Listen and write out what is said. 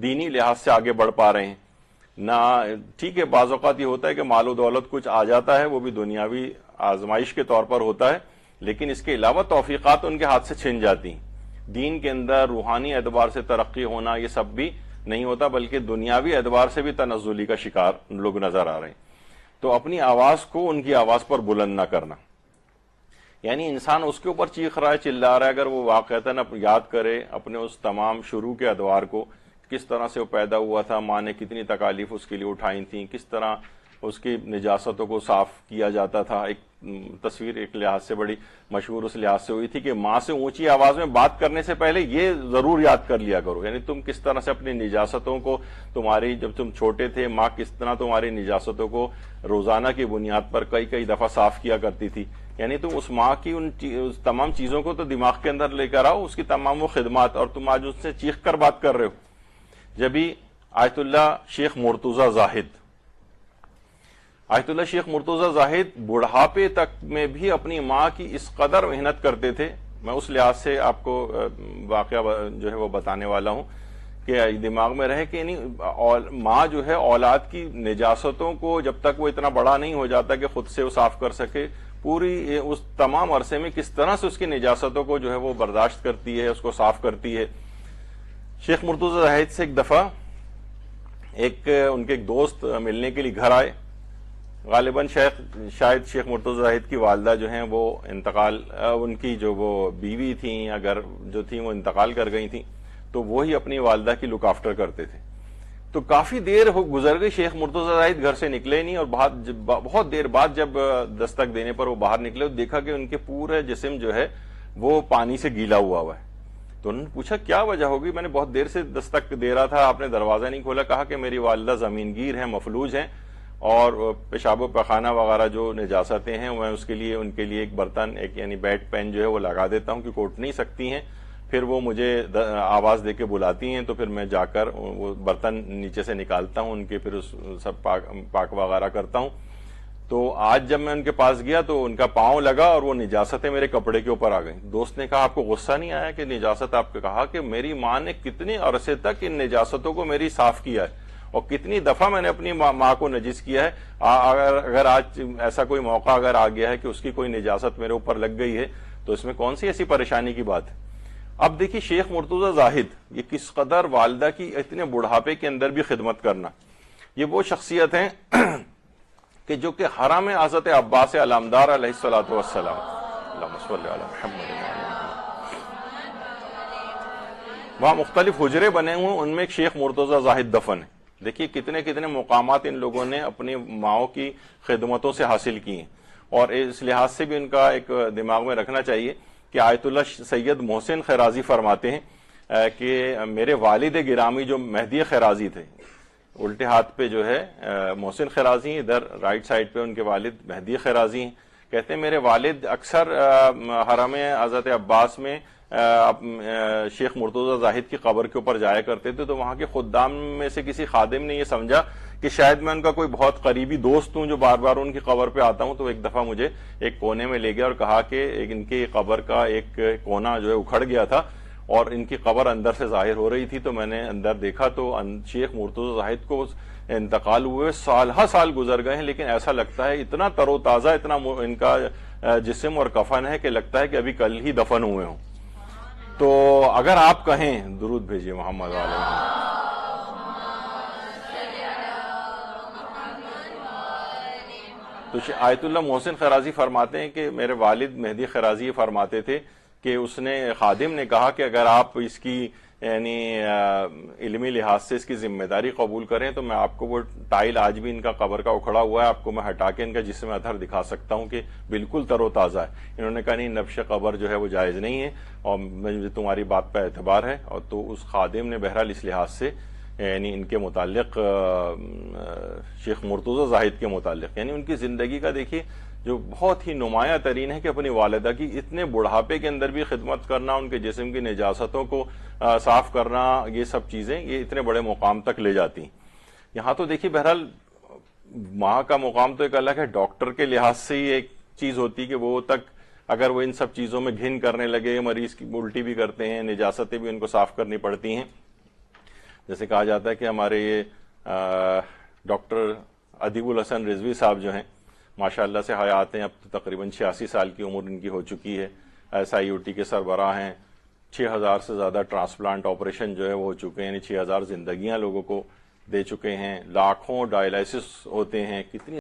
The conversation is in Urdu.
دینی لحاظ سے آگے بڑھ پا رہے ہیں نہ. ٹھیک ہے بعض اوقات یہ ہوتا ہے کہ مال و دولت کچھ آ جاتا ہے، وہ بھی دنیاوی آزمائش کے طور پر ہوتا ہے، لیکن اس کے علاوہ توفیقات ان کے ہاتھ سے چھن جاتی ہیں. دین کے اندر روحانی اعتبار سے ترقی ہونا یہ سب بھی نہیں ہوتا، بلکہ دنیاوی اعتبار سے بھی تنزلی کا شکار لوگ نظر آ رہے ہیں. تو اپنی آواز کو ان کی آواز پر بلند نہ کرنا، یعنی انسان اس کے اوپر چیخ رہا ہے چلا رہا ہے، اگر وہ واقعتاً یاد کرے اپنے اس تمام شروع کے ادوار کو، کس طرح سے وہ پیدا ہوا تھا، ماں نے کتنی تکالیف اس کے لیے اٹھائی تھیں، کس طرح اس کی نجاستوں کو صاف کیا جاتا تھا. ایک تصویر ایک لحاظ سے بڑی مشہور اس لحاظ سے ہوئی تھی کہ ماں سے اونچی آواز میں بات کرنے سے پہلے یہ ضرور یاد کر لیا کرو، یعنی تم کس طرح سے اپنی نجاستوں کو، تمہاری جب تم چھوٹے تھے ماں کس طرح تمہاری نجاستوں کو روزانہ کی بنیاد پر کئی دفعہ صاف کیا کرتی تھی. یعنی تم اس ماں کی ان تمام چیزوں کو تو دماغ کے اندر لے کر آؤ، اس کی تمام وہ خدمات، اور تم آج اس سے چیخ کر بات کر رہے ہو. جبھی آیت اللہ شیخ مرتضی زاہد بڑھاپے تک میں بھی اپنی ماں کی اس قدر محنت کرتے تھے. میں اس لحاظ سے آپ کو واقعہ جو ہے وہ بتانے والا ہوں کہ دماغ میں رہے کہ ماں جو ہے اولاد کی نجاستوں کو جب تک وہ اتنا بڑا نہیں ہو جاتا کہ خود سے وہ صاف کر سکے، پوری اس تمام عرصے میں کس طرح سے اس کی نجاستوں کو جو ہے وہ برداشت کرتی ہے، اس کو صاف کرتی ہے. شیخ مرتضی زاہد سے ایک دفعہ ان کے ایک دوست ملنے کے لیے گھر آئے. غالباً شاید شیخ مرتضی زاہد کی والدہ جو ہیں وہ ان کی جو وہ بیوی تھیں یا گھر جو تھیں وہ انتقال کر گئی تھیں، تو وہی اپنی والدہ کی لک آفٹر کرتے تھے. تو کافی دیر گزر گئی، شیخ مرتضی زاہد گھر سے نکلے نہیں، اور بہت دیر بعد جب دستک دینے پر وہ باہر نکلے تو دیکھا کہ ان کے پورے جسم جو ہے وہ پانی سے گیلا ہوا ہے. تو انہوں نے پوچھا کیا وجہ ہوگی، میں نے بہت دیر سے دستک دے رہا تھا، آپ نے دروازہ نہیں کھولا. کہا کہ میری والدہ زمین گیر ہیں، مفلوج ہیں، اور پیشاب و پخانہ وغیرہ جو نجاستیں ہیں میں اس کے لیے ان کے لیے ایک برتن یعنی بیڈ پین جو ہے وہ لگا دیتا ہوں کہ اٹھ نہیں سکتی ہیں، پھر وہ مجھے آواز دے کے بلاتی ہیں تو پھر میں جا کر وہ برتن نیچے سے نکالتا ہوں ان کے، پھر سب پاک وغیرہ کرتا ہوں. تو آج جب میں ان کے پاس گیا تو ان کا پاؤں لگا اور وہ نجاستیں میرے کپڑے کے اوپر آ گئیں. دوست نے کہا آپ کو غصہ نہیں آیا کہ نجاست؟ آپ کو کہا کہ میری ماں نے کتنے عرصے تک ان نجاستوں کو میری صاف کیا ہے، اور کتنی دفعہ میں نے اپنی ماں کو نجس کیا ہے. اگر آج ایسا کوئی موقع اگر آ گیا ہے کہ اس کی کوئی نجاست میرے اوپر لگ گئی ہے تو اس میں کون سی ایسی پریشانی کی بات ہے. اب دیکھیے شیخ مرتضی زاہد یہ کس قدر والدہ کی اتنے بڑھاپے کے اندر بھی خدمت کرنا. یہ وہ شخصیت ہیں کہ جو کہ حرم حضرت عباس علامدار علیہ الصلوۃ والسلام، اللہم صلی علی محمد، وہاں مختلف حجرے بنے ہوئے، ان میں ایک شیخ مرتضی زاہد دفن ہے. دیکھیے کتنے مقامات ان لوگوں نے اپنی ماؤں کی خدمتوں سے حاصل کی ہیں. اور اس لحاظ سے بھی ان کا ایک دماغ میں رکھنا چاہیے کہ آیت اللہ سید محسن خیرازی فرماتے ہیں کہ میرے والد گرامی جو مہدی خیرازی تھے، الٹے ہاتھ پہ جو ہے محسن خیرازی، ادھر رائٹ سائڈ پہ ان کے والد مہدی خیرازی ہیں. کہتے ہیں میرے والد اکثر حرم حضرت عباس میں شیخ مرتضی زاہد کی قبر کے اوپر جایا کرتے تھے، تو وہاں کے خدام میں سے کسی خادم نے یہ سمجھا کہ شاید میں ان کا کوئی بہت قریبی دوست ہوں جو بار بار ان کی قبر پہ آتا ہوں. تو ایک دفعہ مجھے ایک کونے میں لے گیا اور کہا کہ ان کی قبر کا ایک کونا جو ہے اکھڑ گیا تھا اور ان کی قبر اندر سے ظاہر ہو رہی تھی. تو میں نے اندر دیکھا تو شیخ مرتضی زاہد کو انتقال ہوئے سال گزر گئے ہیں، لیکن ایسا لگتا ہے اتنا تر و تازہ، اتنا ان کا جسم اور کفن ہے کہ لگتا ہے کہ ابھی کل ہی دفن ہوئے ہوں. تو اگر آپ کہیں درود بھیجیے محمد علیہ، تو آیت اللہ محسن خیرازی فرماتے ہیں کہ میرے والد مہدی خیرازی فرماتے تھے کہ اس نے خادم نے کہا کہ اگر آپ اس کی یعنی علمی لحاظ سے اس کی ذمہ داری قبول کریں تو میں آپ کو وہ ٹائل آج بھی ان کا قبر کا اکھڑا ہوا ہے، آپ کو میں ہٹا کے ان کا جسم اثر دکھا سکتا ہوں کہ بالکل تر و تازہ ہے. انہوں نے کہا نہیں، نبش قبر جو ہے وہ جائز نہیں ہے اور مجھے تمہاری بات پہ اعتبار ہے. اور تو اس خادم نے بہرحال اس لحاظ سے یعنی ان کے متعلق شیخ مرتضی زاہد کے متعلق یعنی ان کی زندگی کا دیکھیے جو بہت ہی نمایاں ترین ہے کہ اپنی والدہ کی اتنے بڑھاپے کے اندر بھی خدمت کرنا، ان کے جسم کی نجاستوں کو صاف کرنا، یہ سب چیزیں یہ اتنے بڑے مقام تک لے جاتی ہیں. یہاں تو دیکھیے بہرحال ماں کا مقام تو ایک الگ ہے، ڈاکٹر کے لحاظ سے ہی ایک چیز ہوتی کہ وہ تک اگر وہ ان سب چیزوں میں گھن کرنے لگے، مریض کی الٹی بھی کرتے ہیں، نجاستیں بھی ان کو صاف کرنی پڑتی ہیں. جیسے کہا جاتا ہے کہ ہمارے یہ ڈاکٹر ادیب الحسن رضوی صاحب جو ہیں ماشاءاللہ سے حیات ہیں، اب تو تقریباً 86 سال کی عمر ان کی ہو چکی ہے، SIUT کے سربراہ ہیں، 6000 سے زیادہ ٹرانسپلانٹ آپریشن جو ہے وہ ہو چکے ہیں، یعنی 6000 زندگیاں لوگوں کو دے چکے ہیں، لاکھوں ڈائلائسس ہوتے ہیں، کتنی